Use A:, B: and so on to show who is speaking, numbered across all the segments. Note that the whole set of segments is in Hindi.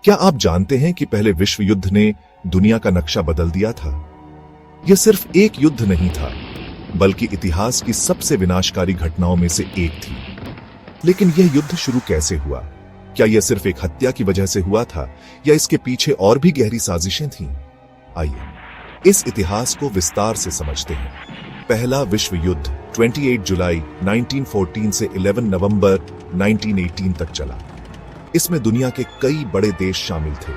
A: क्या आप जानते हैं कि पहले विश्व युद्ध ने दुनिया का नक्शा बदल दिया था? यह सिर्फ एक युद्ध नहीं था, बल्कि इतिहास की सबसे विनाशकारी घटनाओं में से एक थी। लेकिन यह युद्ध शुरू कैसे हुआ? क्या यह सिर्फ एक हत्या की वजह से हुआ था, या इसके पीछे और भी गहरी साजिशें थीं? आइए इस इतिहास को विस्तार से समझते हैं। पहला विश्व युद्ध 28 जुलाई 1914 से 11 नवंबर 1918 तक चला। इसमें दुनिया के कई बड़े देश शामिल थे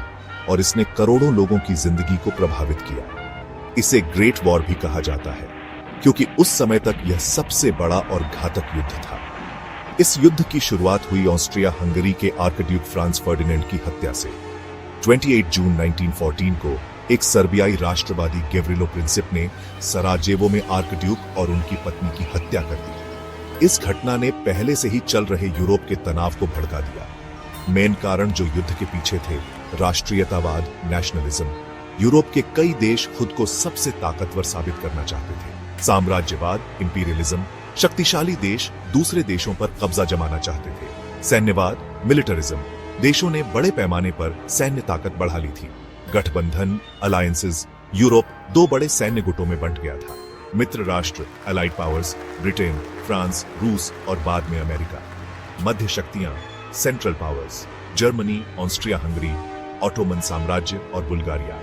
A: और इसने करोड़ों लोगों की जिंदगी को प्रभावित किया। इसे ग्रेट वॉर भी कहा जाता है, क्योंकि उस समय तक यह सबसे बड़ा और घातक युद्ध था। इस युद्ध की शुरुआत हुई ऑस्ट्रिया हंगरी के आर्कड्यूक फ्रांस फर्डिनेंड की हत्या से। 28 जून 1914 को एक सर्बियाई राष्ट्रवादी गेवरिलो प्रिंसिप ने सराजेवो में आर्कड्यूक और उनकी पत्नी की हत्या कर दी। इस घटना ने पहले से ही चल रहे यूरोप के तनाव को भड़का दिया। मेन कारण जो युद्ध के पीछे थे, राष्ट्रीयतावाद, नेशनलिज्म। यूरोप के कई देश खुद को सबसे ताकतवर साबित करना चाहते थे। साम्राज्यवाद, इंपीरियलिज्म। शक्तिशाली देश दूसरे देशों पर कब्जा जमाना चाहते थे। सैन्यवाद, मिलिटरिज्म। देशों ने बड़े पैमाने पर सैन्य ताकत बढ़ा ली थी। गठबंधन, अलायंसेस। यूरोप दो बड़े सैन्य गुटों में बंट गया था। मित्र राष्ट्र, अलाइड पावर्स, ब्रिटेन, फ्रांस, रूस और बाद में अमेरिका। मध्य शक्तियां, central powers, Germany, Austria Hungary, Ottoman साम्राज्य और बुल्गारिया।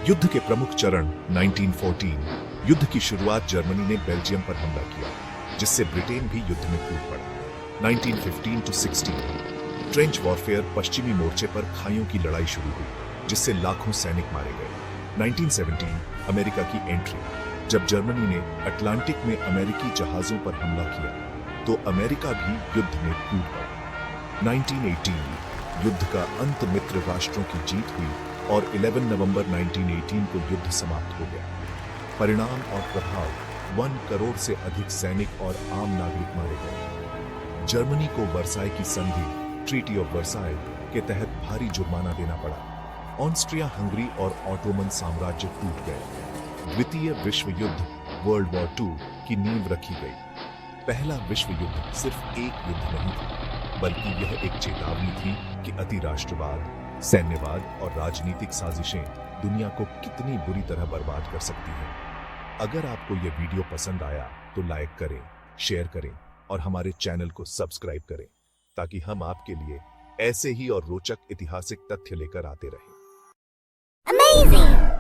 A: युद्ध के प्रमुख चरण 1914। युद्ध की शुरुआत जर्मनी ने बेल्जियम पर हमला किया, जिससे ब्रिटेन भी युद्ध में कूद पड़ा। 1915 to 16 ट्रेंच वॉरफेयर, पश्चिमी मोर्चे पर खाइयों की लड़ाई शुरू हुई, जिससे लाखों सैनिक मारे गए। 1917 अमेरिका की एंट्री। जब जर्मनी ने अटलांटिक में अमेरिकी जहाजों पर हमला किया, तो अमेरिका भी युद्ध में कूद पड़ा। 1918 युद्ध का अंत मित्र राष्ट्रों की जीत हुई और 11 नवंबर 1918 को युद्ध समाप्त हो गया। परिणाम और प्रभाव: 1 करोड़ से अधिक सैनिक और आम नागरिक मारे गए। जर्मनी को वर्साई की संधि, ट्रीटी ऑफ वर्साई के तहत भारी जुर्माना देना पड़ा। ऑस्ट्रिया हंगरी और ऑटोमन साम्राज्य टूट गए। द्वितीय विश्व युद्ध, वर्ल्ड वॉर 2 की नींव रखी गई। पहला विश्व युद्ध सिर्फ एक युद्ध नहीं था, बल्कि यह एक चेतावनी थी कि अति राष्ट्रवाद, सैन्यवाद और राजनीतिक साजिशें दुनिया को कितनी बुरी तरह बर्बाद कर सकती हैं। अगर आपको यह वीडियो पसंद आया तो लाइक करें, शेयर करें और हमारे चैनल को सब्सक्राइब करें, ताकि हम आपके लिए ऐसे ही और रोचक ऐतिहासिक तथ्य लेकर आते रहें।
B: Amazing!